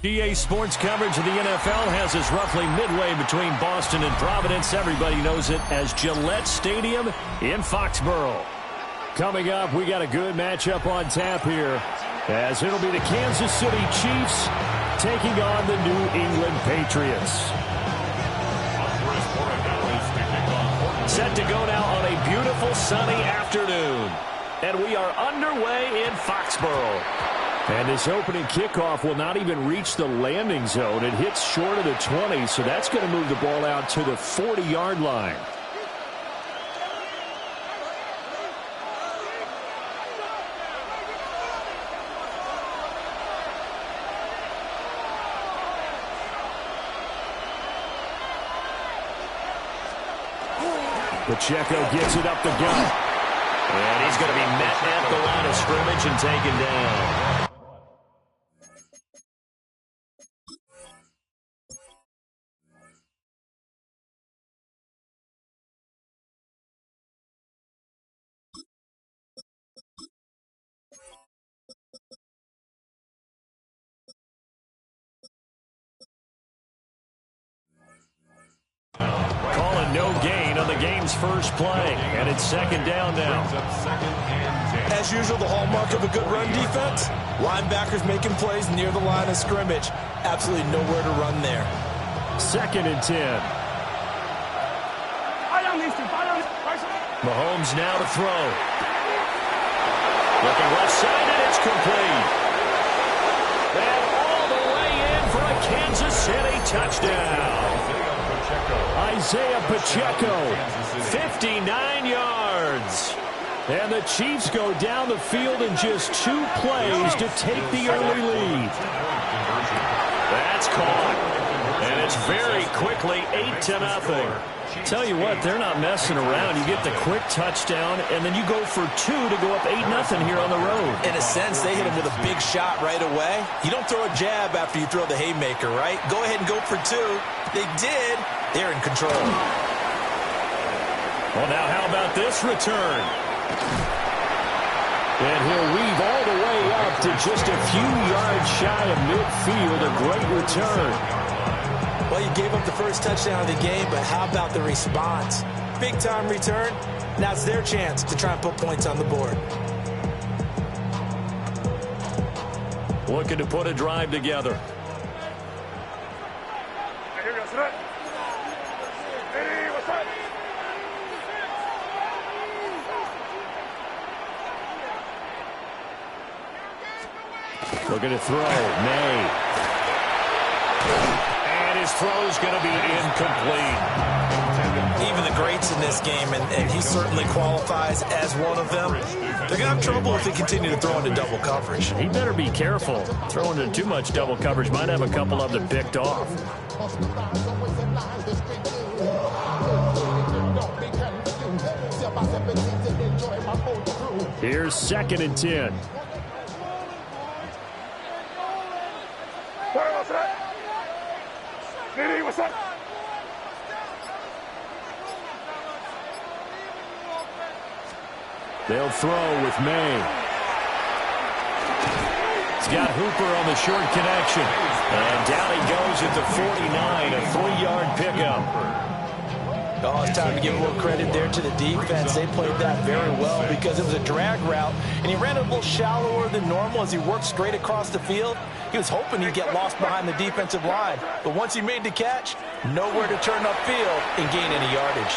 EA Sports coverage of the NFL has us roughly midway between Boston and Providence. Everybody knows it as Gillette Stadium in Foxborough. Coming up, we got a good matchup on tap here, as it'll be the Kansas City Chiefs taking on the New England Patriots. Set to go now on a beautiful sunny afternoon. And we are underway in Foxborough. And this opening kickoff will not even reach the landing zone. It hits short of the 20, so that's going to move the ball out to the 40-yard line. Pacheco gets it up the gut. And he's going to be met at the line of scrimmage and taken down. Calling no gain on the game's first play, and it's second down now. As usual, the hallmark of a good run defense, linebackers making plays near the line of scrimmage. Absolutely nowhere to run there. Second and 10. Mahomes now to throw. Looking left side, and it's complete. And all the way in for a Kansas City touchdown. Isaiah Pacheco, 59 yards. And the Chiefs go down the field in just 2 plays to take the early lead. That's caught. And it's very quickly 8-0. Tell you what, they're not messing around. You get the quick touchdown, and then you go for 2 to go up 8-0 here on the road. In a sense, they hit him with a big shot right away. You don't throw a jab after you throw the haymaker, right? Go ahead and go for 2. They did. They're in control. Well, now how about this return? And he'll weave all the way up to just a few yards shy of midfield. A great return. Well, you gave up the first touchdown of the game, but how about the response? Big-time return. Now it's their chance to try and put points on the board. Looking to put a drive together. Looking to throw. May. And his throw's going to be incomplete. Even the greats in this game, and he certainly qualifies as one of them, they're going to have trouble if they continue to throw into double coverage. He better be careful. Throwing into too much double coverage might have a couple of them picked off. Here's second and 10. They'll throw with May. He's got Hooper on the short connection. And down he goes at the 49, a 3-yard pickup. Oh, it's time to give a little credit there to the defense. They played that very well because it was a drag route, and he ran a little shallower than normal as he worked straight across the field. He was hoping he'd get lost behind the defensive line, but once he made the catch, nowhere to turn upfield and gain any yardage.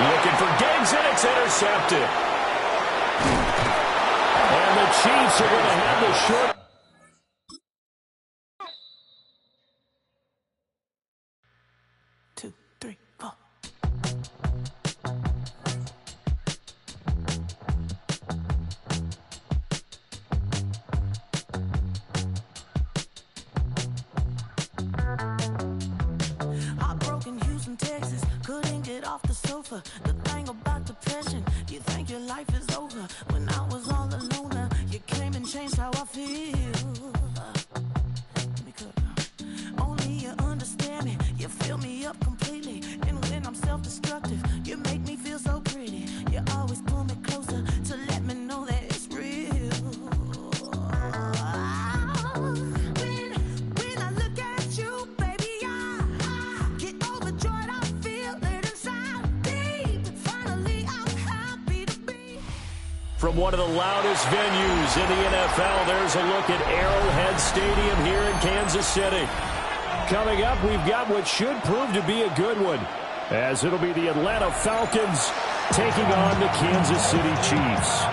Looking for Diggs, and it's intercepted. And the Chiefs are going to have the short. The thing about depression, you think your life is over. When I was all alone, you came and changed how I feel. Only you understand me, you fill me up completely. And when I'm self-destructive, you make me feel so pretty. You always pull me closer to let me know that it's real. From one of the loudest venues in the NFL, there's a look at Arrowhead Stadium here in Kansas City. Coming up, we've got what should prove to be a good one, as it'll be the Atlanta Falcons taking on the Kansas City Chiefs.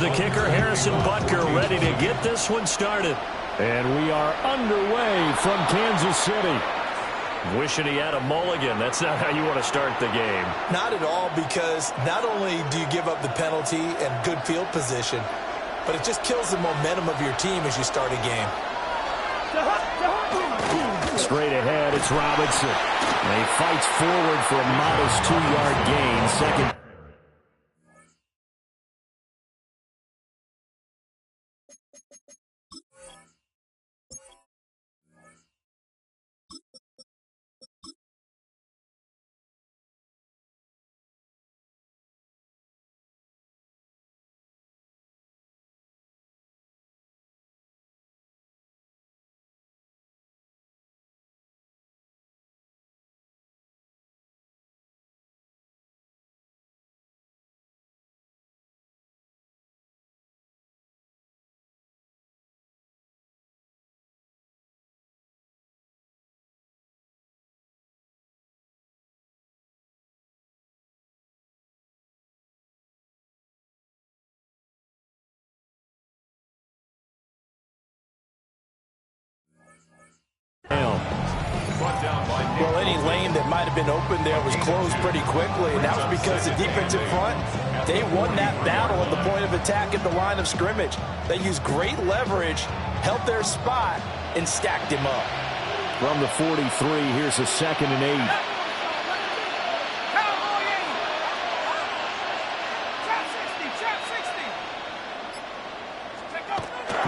The kicker, Harrison Butker, ready to get this one started. And we are underway from Kansas City. Wishing he had a mulligan. That's not how you want to start the game. Not at all, because not only do you give up the penalty and good field position, but it just kills the momentum of your team as you start a game. Straight ahead, it's Robinson. And he fights forward for a modest 2-yard gain. Second. Well, any lane that might have been open there was closed pretty quickly, and that was because the defensive front, they won that battle at the point of attack at the line of scrimmage. They used great leverage, held their spot, and stacked him up. From the 43, here's a 2nd and 8.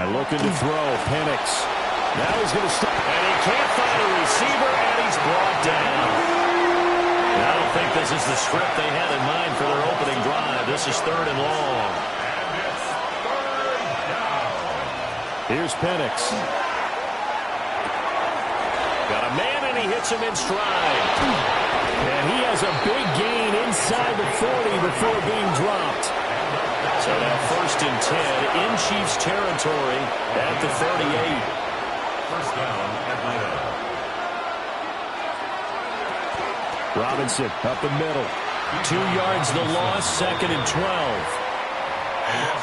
And looking to throw, Penix. Now he's going to stop, and he can't find a receiver, and he's brought down. And I don't think this is the script they had in mind for their opening drive. This is 3rd and long. Here's Penix. Got a man, and he hits him in stride. And he has a big gain inside the 40 before being dropped. So now 1st and 10 in Chiefs territory at the 38. First down, Atlanta. Robinson up the middle. 2 yards the loss, 2nd and 12.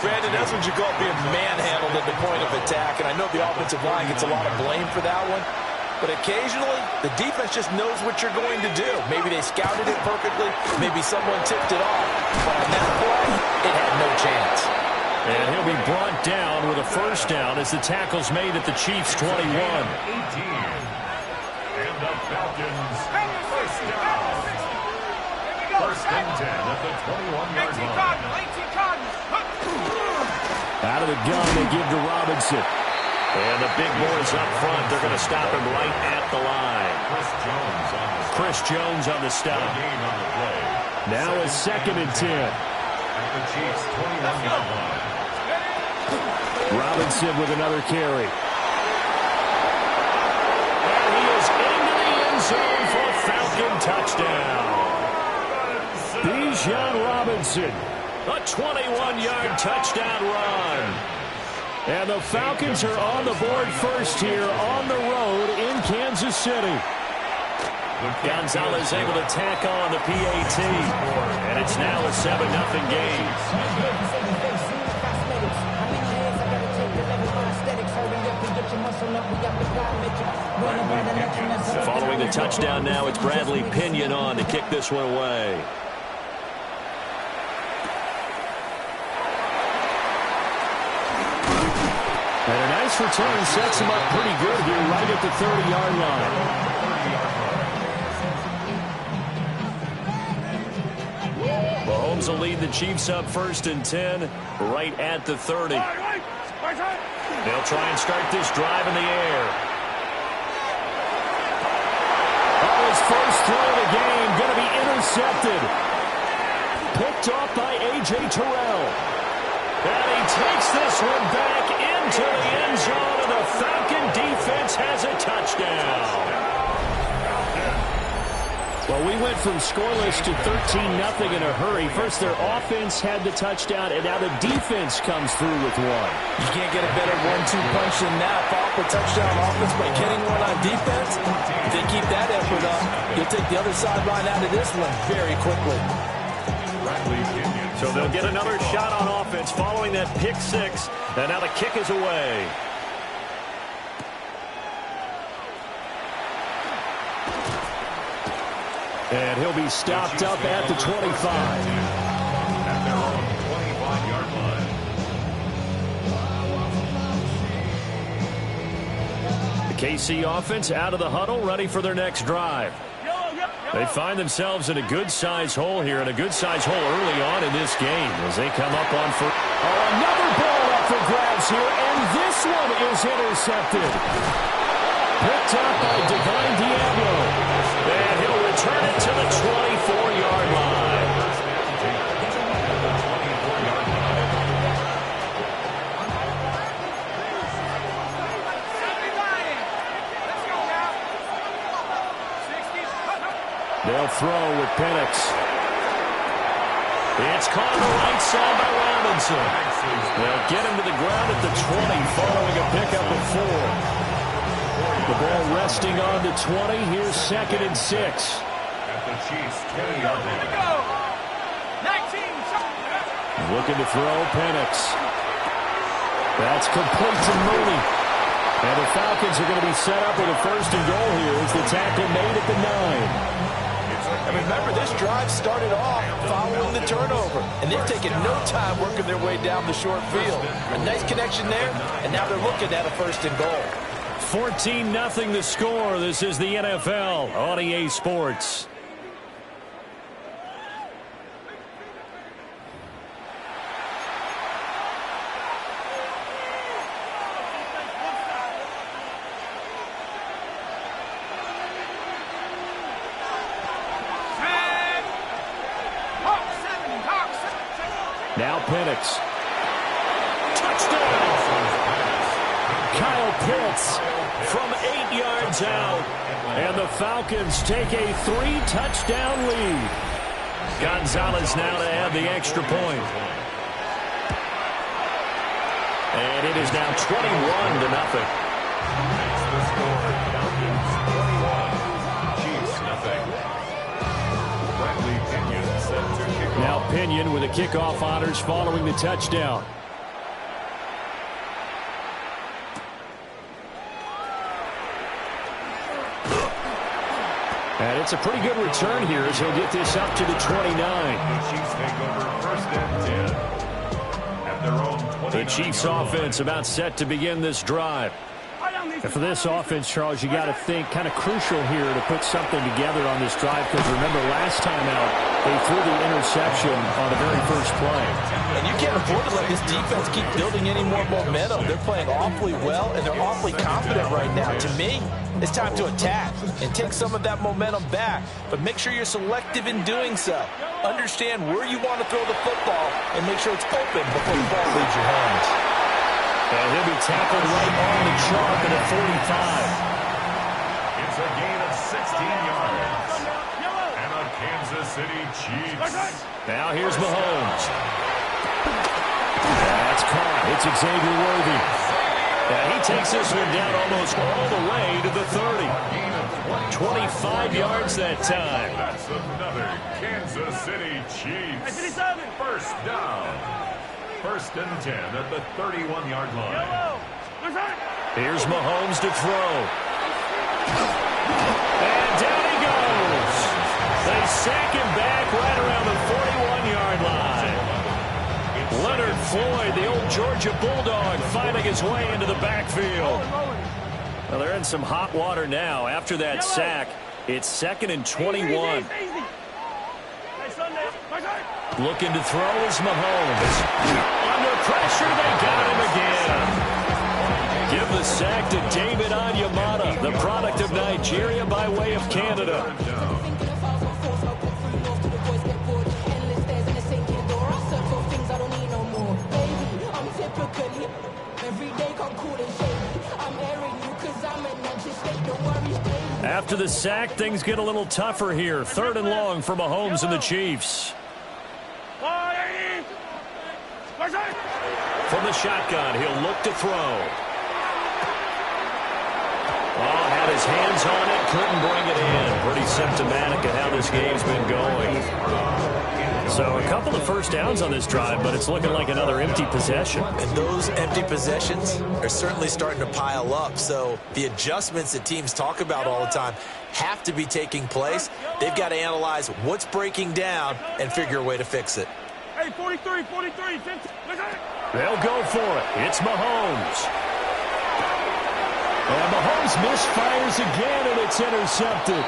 Brandon, that's what you call being manhandled at the point of attack, and I know the offensive line gets a lot of blame for that one, but occasionally the defense just knows what you're going to do. Maybe they scouted it perfectly, maybe someone tipped it off, but on that play, it had no chance. And he'll be brought down with a 1st down as the tackle's made at the Chiefs' 21. 18. And the Falcons, 1st down. 1st and 10 at the 21-yard line. Out of the gun, they give to Robinson. And the big boys up front, they're going to stop him right at the line. Chris Jones on the stop. Now it's 2nd and 10. At the Chiefs' 21-yard line. Robinson with another carry. And he is into the end zone for a Falcon touchdown. Bijan Robinson, a 21-yard touchdown run. And the Falcons are on the board first here on the road in Kansas City. Gonzalez able to tack on the PAT. And it's now a 7-0 game. Following the touchdown now, it's Bradley Pinion on to kick this one away. And a nice return sets him up pretty good here right at the 30-yard line. Mahomes will lead the Chiefs up 1st and 10 right at the 30. They'll try and start this drive in the air. Oh, his first throw of the game going to be intercepted. Picked off by A.J. Terrell. And he takes this one back into the end zone, and the Falcon defense has a touchdown. Well, we went from scoreless to 13-0 in a hurry. First, their offense had the touchdown, and now the defense comes through with one. You can't get a better 1-2 punch than that. Follow the touchdown offense by getting one on defense. If they keep that effort up, you'll take the other sideline out of this one very quickly. So they'll get another shot on offense following that pick six, and now the kick is away. And he'll be stopped up at the 25. At their own 25-yard line. The KC offense out of the huddle, ready for their next drive. They find themselves in a good-sized hole here, and a good-sized hole early on in this game as they come up on first. Oh, another ball up for grabs here, and this one is intercepted. Picked up by Divine Diablo. And he'll return it to the 24-yard line. They'll throw with Penix. It's caught on the right side by Robinson. They'll get him to the ground at the 20 following a pickup of 4. The ball resting on the 20. Here's 2nd and 6. At the Chiefs' 20-yard line. Looking to throw Penix. That's complete to Mooney. And the Falcons are going to be set up with a 1st and goal here as the tackle made at the 9. And remember, this drive started off following the turnover, and they've taken no time working their way down the short field. A nice connection there, and now they're looking at a 1st and goal. 14-0 the score. This is the NFL on EA Sports. Now Penix. Touchdown! Kyle Pitts from 8 yards out. And the Falcons take a 3-touchdown lead. Gonzalez now to add the extra point. And it is now 21-0. That's the score. Falcons 21. Chiefs nothing. Bradley Pinion set to kick off. Now Pinion with the kickoff honors following the touchdown. And it's a pretty good return here as he'll get this up to the 29. The Chiefs take over 1st and 10. At their own 29. The Chiefs offense about set to begin this drive. And for this offense, Charles, you got to think kind of crucial here to put something together on this drive, because remember last time out they threw the interception on the very first play. And you can't afford to let this defense keep building any more momentum. They're playing awfully well, and they're awfully confident right now. To me, it's time to attack and take some of that momentum back, but make sure you're selective in doing so. Understand where you want to throw the football and make sure it's open before the ball leaves your hands. And he'll be tackled right on the chalk at a 45. It's a gain of 16 yards. And a Kansas City Chiefs. Now here's Mahomes. That's caught. It's Xavier Worthy. And he takes this one down almost all the way to the 30. 25 yards that time. That's another Kansas City Chiefs. 1st down. 1st and 10 at the 31-yard line. Here's Mahomes to throw. And down he goes. They sack him back right around the 41-yard line. Leonard Floyd, the old Georgia Bulldog, finding his way into the backfield. Well, they're in some hot water now. After that sack, it's 2nd and 21. Looking to throw is Mahomes. Under pressure, they got him again. Give the sack to David Onyemata, the product of Nigeria by way of Canada. After the sack, things get a little tougher here. 3rd and long for Mahomes and the Chiefs. From the shotgun, he'll look to throw. Oh, had his hands on it, couldn't bring it in. Pretty symptomatic of how this game's been going. So a couple of first downs on this drive, but it's looking like another empty possession. And those empty possessions are certainly starting to pile up. So the adjustments that teams talk about all the time have to be taking place. They've got to analyze what's breaking down and figure a way to fix it. Hey, 43. They'll go for it. It's Mahomes. And Mahomes misfires again, and it's intercepted.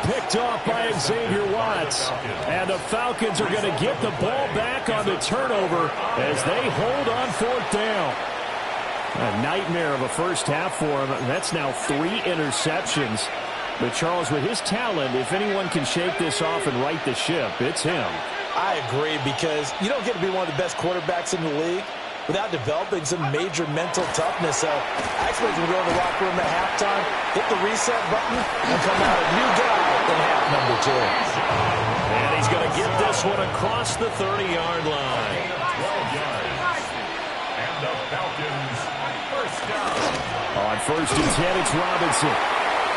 Picked off by Xavier Watts. And the Falcons are going to get the ball back on the turnover as they hold on 4th down. A nightmare of a first half for him. That's now 3 interceptions. But, Charles, with his talent, if anyone can shake this off and right the ship, it's him. I agree, because you don't get to be one of the best quarterbacks in the league without developing some major mental toughness. So I expect him to go in the locker room at halftime, hit the reset button, and come out a new guy in half number 2. And he's going to get this one across the 30-yard line. 12 yards. And the Falcons, first down. On 1st and 10, it's Robinson.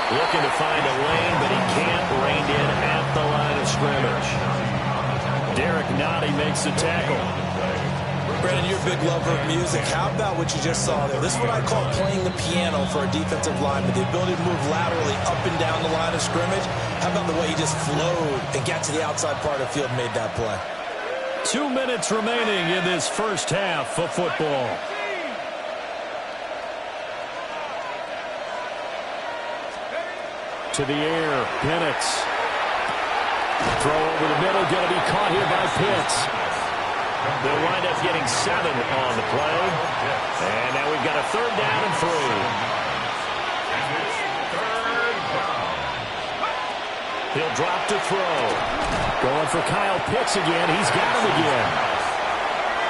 Looking to find a lane, but he can't. Reined in at the line of scrimmage. Derek Nottie makes the tackle. Brandon, you're a big lover of music. How about what you just saw there? This is what I call playing the piano for a defensive lineman. The ability to move laterally up and down the line of scrimmage. How about the way he just flowed and got to the outside part of the field and made that play? 2 minutes remaining in this first half of football. To the air, Penix. Throw over the middle, going to be caught here by Pitts. They'll wind up getting 7 on the play. And now we've got a 3rd down and 3. He'll drop to throw. Going for Kyle Pitts again. He's got him again.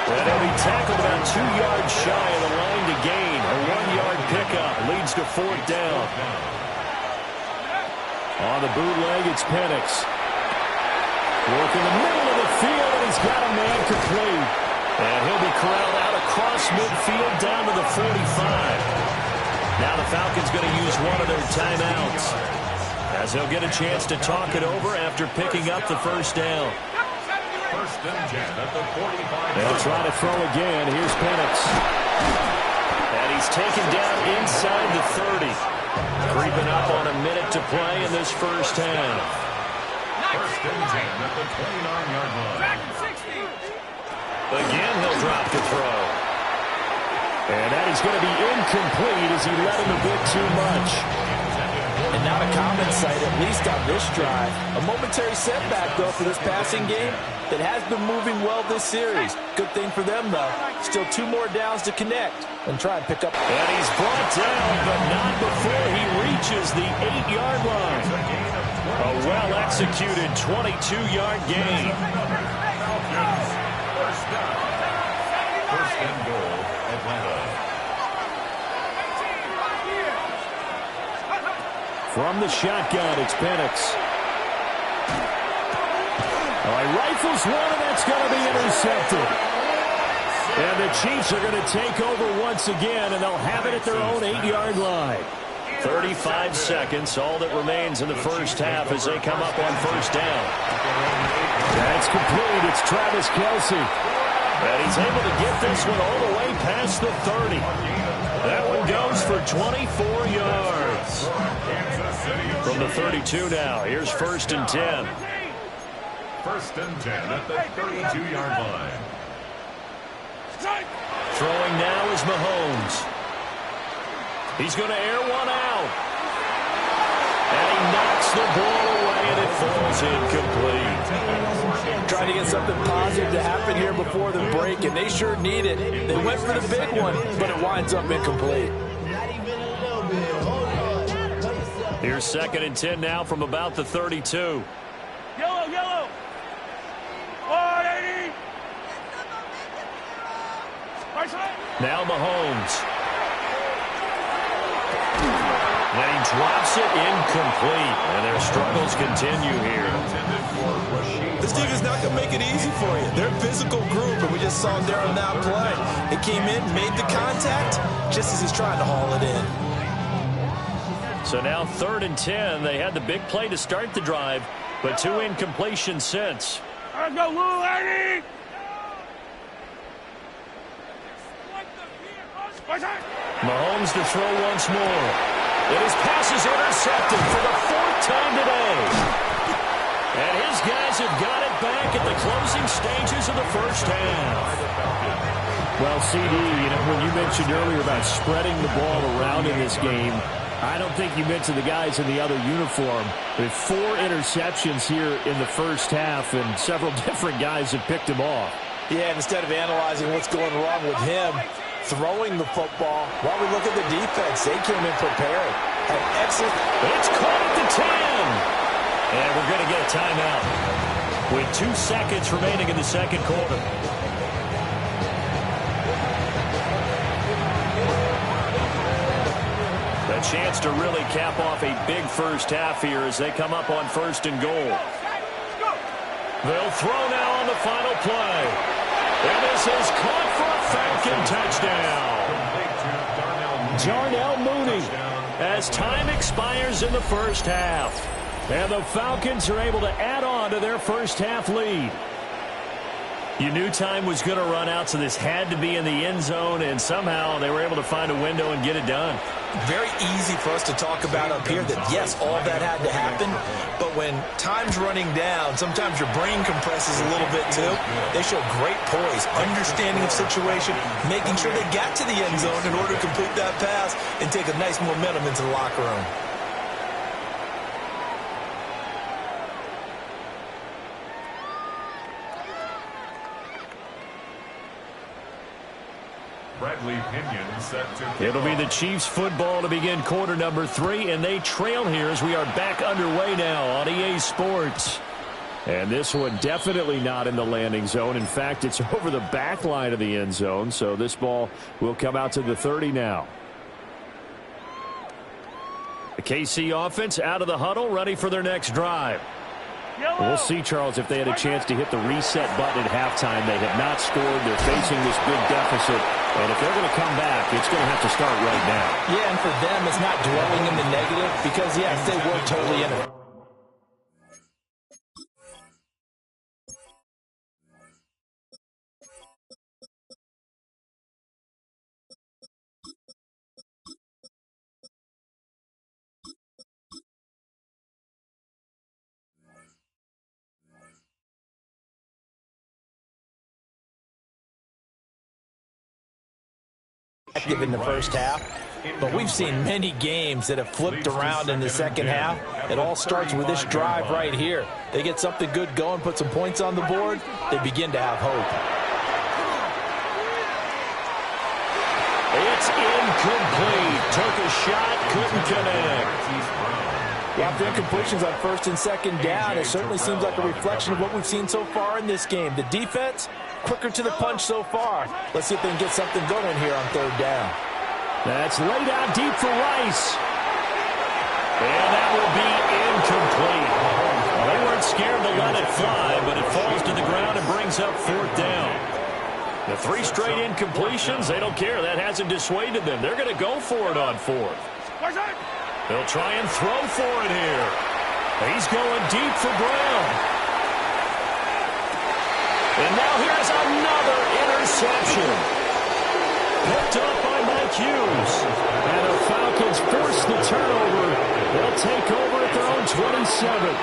And he'll be tackled about 2 yards shy of the line to gain. A 1-yard pickup leads to 4th down. On the bootleg, it's Penix. Work in the middle of the field, and he's got a man complete. And he'll be corralled out across midfield down to the 45. Now the Falcons going to use one of their timeouts, as they'll get a chance to talk it over after picking up the first down. 1st and 10 at the 45. They'll try to throw again. Here's Penix. And he's taken down inside the 30. Creeping up on a minute to play in this first half. 1st and 10 at the 29-yard line. Again, he'll drop to throw. And that is going to be incomplete as he let him a bit too much. And not a common sight, at least on this drive. A momentary setback, though, for this passing game that has been moving well this series. Good thing for them, though. Still 2 more downs to connect and try and pick up. And he's brought down, but not before he reaches the 8-yard line. A well-executed 22-yard gain. First down. 1st and goal, Atlanta. From the shotgun, it's Penix. All right, rifles one, and that's going to be intercepted. And the Chiefs are going to take over once again, and they'll have it at their own 8-yard line. 35 seconds, all that remains in the first half as they come up on 1st down. That's complete. It's Travis Kelce. And he's able to get this one all the way past the 30. That one goes for 24 yards. From the 32 now, here's 1st and 10. 1st and 10 at the 32-yard line. Throwing now is Mahomes. He's going to air one out. And he knocks the ball away, and it falls incomplete. Trying to get something positive to happen here before the break, and they sure need it. They went for the big one, but it winds up incomplete. Here's 2nd and 10 now from about the 32. Yellow. 180. Now Mahomes. And he drops it incomplete. And their struggles continue here. This team is not going to make it easy for you. They're a physical group, and we just saw there on that play. He came in, made the contact, just as he's trying to haul it in. So now 3rd and 10. They had the big play to start the drive, but 2 incompletions since. Let's go, Lou, Eddie! Mahomes to throw once more. And his pass is intercepted for the 4th time today. And his guys have got it back at the closing stages of the first half. Well, CD, when you mentioned earlier about spreading the ball around in this game, I don't think you mentioned the guys in the other uniform. There are 4 interceptions here in the first half, and several different guys have picked him off. Yeah, and instead of analyzing what's going wrong with him, throwing the football, while we look at the defense, they came in prepared. Had excellent. It's caught at the 10. And we're going to get a timeout with 2 seconds remaining in the second quarter. A chance to really cap off a big first half here as they come up on 1st and goal. They'll throw now on the final play. And this is caught for a Falcon touchdown. Darnell Mooney as time expires in the first half. And the Falcons are able to add on to their first half lead. You knew time was going to run out, so this had to be in the end zone, and somehow they were able to find a window and get it done. Very easy for us to talk about up here that, yes, all that had to happen, but when time's running down, sometimes your brain compresses a little bit too. They show great poise, understanding of situation, making sure they got to the end zone in order to complete that pass and take a nice momentum into the locker room. It'll be the Chiefs football to begin quarter number 3, and they trail here as we are back underway now on EA Sports. And this one definitely not in the landing zone. In fact, it's over the back line of the end zone, so this ball will come out to the 30 now. The KC offense out of the huddle, ready for their next drive. We'll see, Charles, if they had a chance to hit the reset button at halftime. They have not scored. They're facing this big deficit. And if they're going to come back, it's going to have to start right now. Yeah, and for them, it's not dwelling in the negative because, yes, they were totally in it. In the first half, but we've seen many games that have flipped around in the second half. It all starts with this drive right here. They get something good going, put some points on the board, they begin to have hope. It's incomplete. Took a shot, couldn't connect. Lots of incompletions on 1st and 2nd down. It certainly seems like a reflection of what we've seen so far in this game. The defense, quicker to the punch so far. Let's see if they can get something going here on 3rd down. That's laid out deep for Rice. And that will be incomplete. They weren't scared to let it fly, but it falls to the ground and brings up 4th down. The 3 straight incompletions, they don't care. That hasn't dissuaded them. They're going to go for it on 4th. They'll try and throw for it here. He's going deep for Brown. And now here's another interception. Picked up by Mike Hughes. And the Falcons force the turnover. They'll take over at their own 27.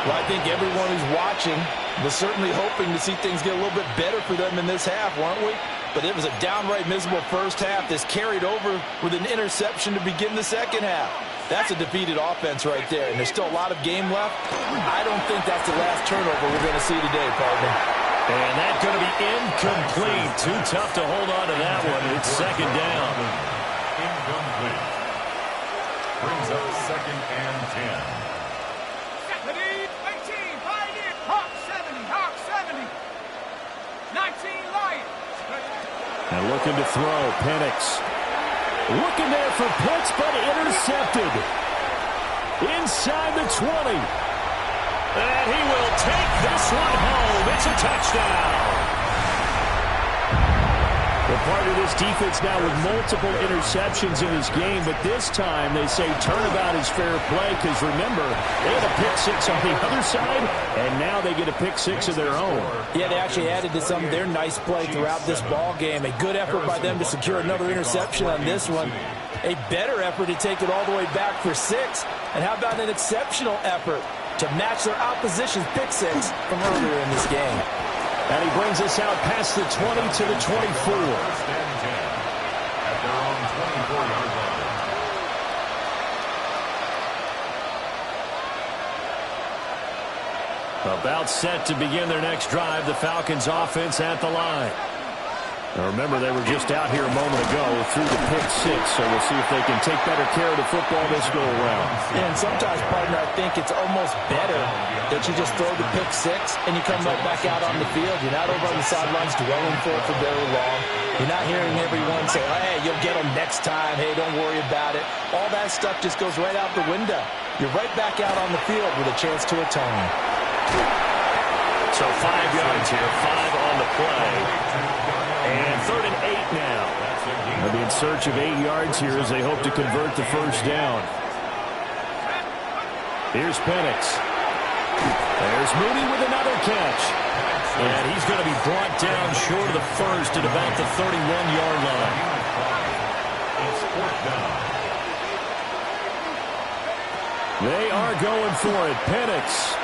Well, I think everyone who's watching was certainly hoping to see things get a little bit better for them in this half, weren't we? But it was a downright miserable first half. This carried over with an interception to begin the second half. That's a defeated offense right there, and there's still a lot of game left. I don't think that's the last turnover we're going to see today, partner. And that's going to be incomplete. Too tough to hold on to that one. It's second down. Incomplete. Brings up 2nd and 10. And looking to throw, Penix. Looking there for Pitts, but intercepted. Inside the 20. And he will take this one home. It's a touchdown. Well, part of this defense now with multiple interceptions in this game, but this time they say turnabout is fair play because, remember, they had a pick six on the other side, and now they get a pick six of their own. Yeah, they actually added to some of their nice play throughout this ball game. A good effort by them to secure another interception on this one. A better effort to take it all the way back for 6. And how about an exceptional effort to match their opposition's pick six from earlier in this game? And he brings us out past the 20 to the 24. First and 10 at their own 24-yard line. About set to begin their next drive, the Falcons offense at the line. Now remember, they were just out here a moment ago through the pick six, so we'll see if they can take better care of the football this go-around. And sometimes, partner, I think it's almost better that you just throw the pick six and you come right back out on the field. You're not over on the sidelines dwelling for it for very long. You're not hearing everyone say, hey, you'll get them next time. Hey, don't worry about it. All that stuff just goes right out the window. You're right back out on the field with a chance to atone. So 5 yards here, 5 on the play. And 3rd and 8 now. They'll be in search of 8 yards here as they hope to convert the first down. Here's Penix. There's Mooney with another catch. And he's going to be brought down short of the first at about the 31-yard line. They are going for it. Penix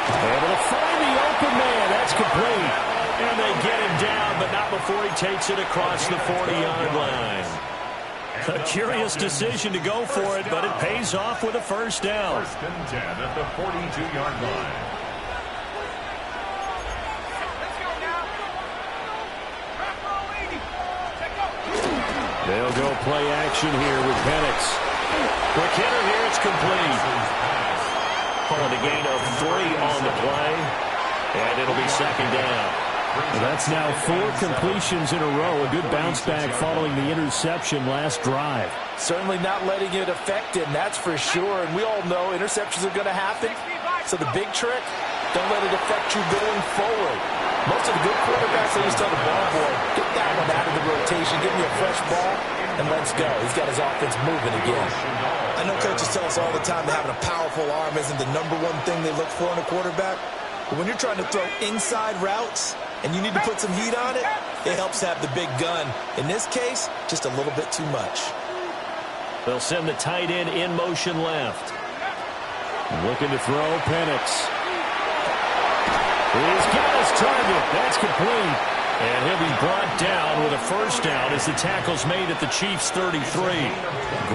able to find the open man. That's complete. And they get him down, but not before he takes it across the 40-yard line. A curious decision to go for it, but it pays off with a first down. 1st and 10 at the 42-yard line. They'll go play action here with Penix. Quick hitter here, it's complete. Calling a gain of 3 on the play, and it'll be second down. Well, that's now 4 completions in a row. A good bounce back following the interception last drive. Certainly not letting it affect him, that's for sure. And we all know interceptions are going to happen. So the big trick, don't let it affect you going forward. Most of the good quarterbacks, they just tell the ball boy, get that one out of the rotation, give me a fresh ball, and let's go. He's got his offense moving again. I know coaches tell us all the time that having a powerful arm isn't the #1 thing they look for in a quarterback. But when you're trying to throw inside routes and you need to put some heat on it, it helps have the big gun. In this case, just a little bit too much. They'll send the tight end in motion left. Looking to throw, Penix. He's got his target. That's complete. And he'll be brought down with a first down as the tackle's made at the Chiefs' 33.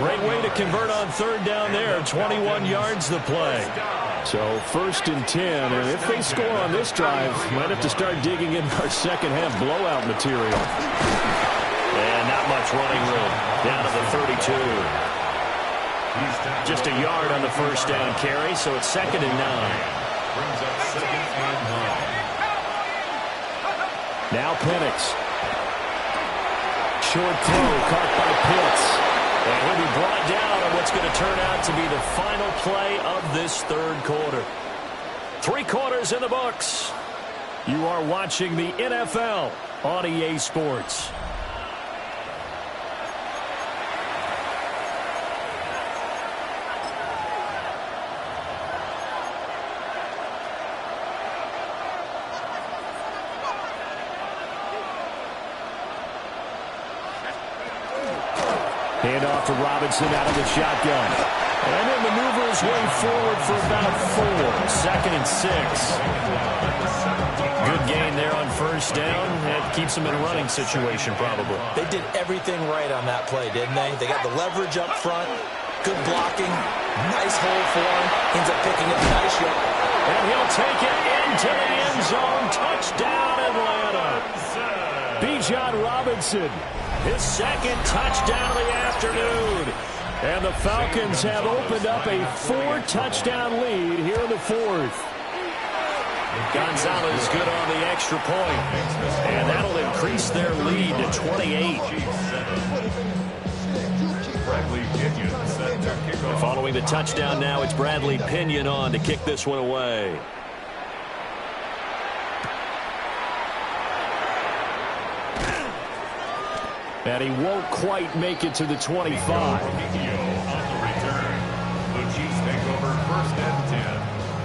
Great way to convert on 3rd down there. 21 yards the play. So 1st and 10, and if they score on this drive, might have to start digging in our second-half blowout material. And not much running room. Down to the 32. Just a yard on the first down carry, so it's 2nd and 9. Brings up 2nd and 9. Now Penix. Short throw caught by Pitts. And he'll be brought down on what's going to turn out to be the final play of this 3rd quarter. 3 quarters in the books. You are watching the NFL on EA Sports. Handoff to Robinson out of the shotgun. And he'll maneuver his way forward for about 4. 2nd and 6. Good gain there on first down. That keeps him in a running situation probably. They did everything right on that play, didn't they? They got the leverage up front. Good blocking. Nice hole for him. Ends up picking up a nice yard. And he'll take it into the end zone. Touchdown, Atlanta. Bijan Robinson, his second touchdown of the afternoon. And the Falcons have opened up a 4-touchdown lead here in the fourth. Gonzalez good on the extra point. And that'll increase their lead to 28. Following the touchdown now, it's Bradley Pinion on to kick this one away. And he won't quite make it to the 25.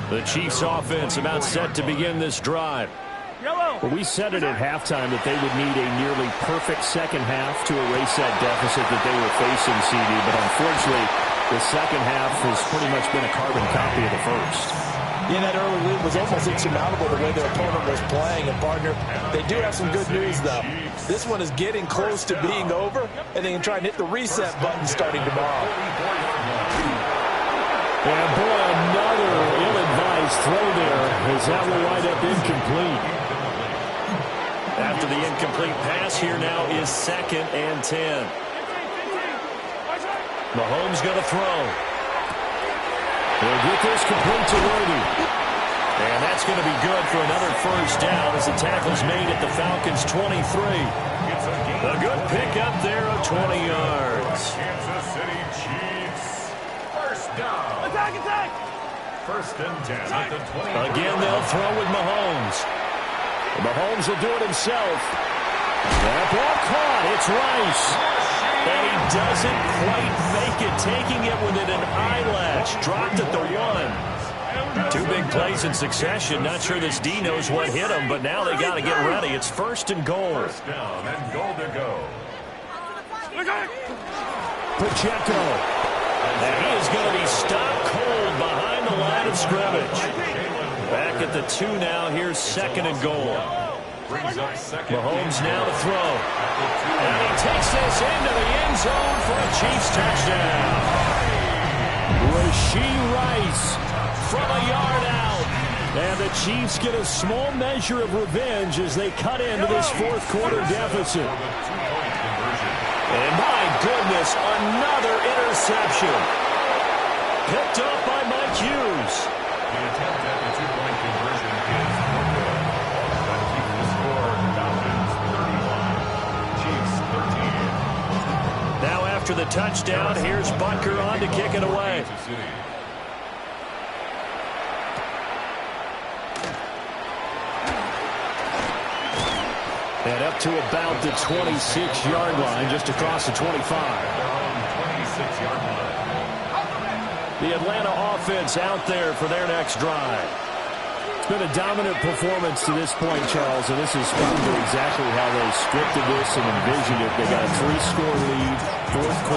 The Chiefs offense about set to begin this drive. Well, we said it at halftime that they would need a nearly perfect second half to erase that deficit that they were facing, CD. But unfortunately, the second half has pretty much been a carbon copy of the first. Yeah, that early lead was almost insurmountable the way their opponent was playing. And, partner, they do have some good news, though. This one is getting close to being over, and they can try and hit the reset button starting tomorrow. And, boy, another ill-advised throw there as that will wind up incomplete. After the incomplete pass, here now is 2nd and 10. Mahomes going to throw. He'll get this complete to Worthy. And that's going to be good for another first down as the tackle's made at the Falcons' 23. A good pickup there of 20 yards. Kansas City Chiefs. First down. Attack, attack. 1st and 10 at the 20. Again, they'll throw with Mahomes. Mahomes will do it himself. That ball caught. It's Rice. And he doesn't quite make it, taking it within an eyelash. Dropped at the 1. 2 big plays in succession. Not sure this D knows what hit him, but now they got to get ready. It's 1st and goal. First down and goal to go. Pacheco. And he is going to be stopped cold behind the line of scrimmage. Back at the 2 now. Here's 2nd and goal. Mahomes now to throw. And he takes this into the end zone for a Chiefs touchdown. Rashee Rice from a yard out. And the Chiefs get a small measure of revenge as they cut into this 4th quarter deficit. And my goodness, another interception. Picked up by Mike Hughes. The attempt at the 2-point conversion is no good. But keeps the score. Falcons 31. Chiefs 13. Now after the touchdown, here's Butker on to kick it away. And up to about the 26-yard line, just across the 25. 26-yard line. The Atlanta offense out there for their next drive. It's been a dominant performance to this point, Charles, and this is probably exactly how they scripted this and envisioned it. They got a 3-score lead, 4th quarter.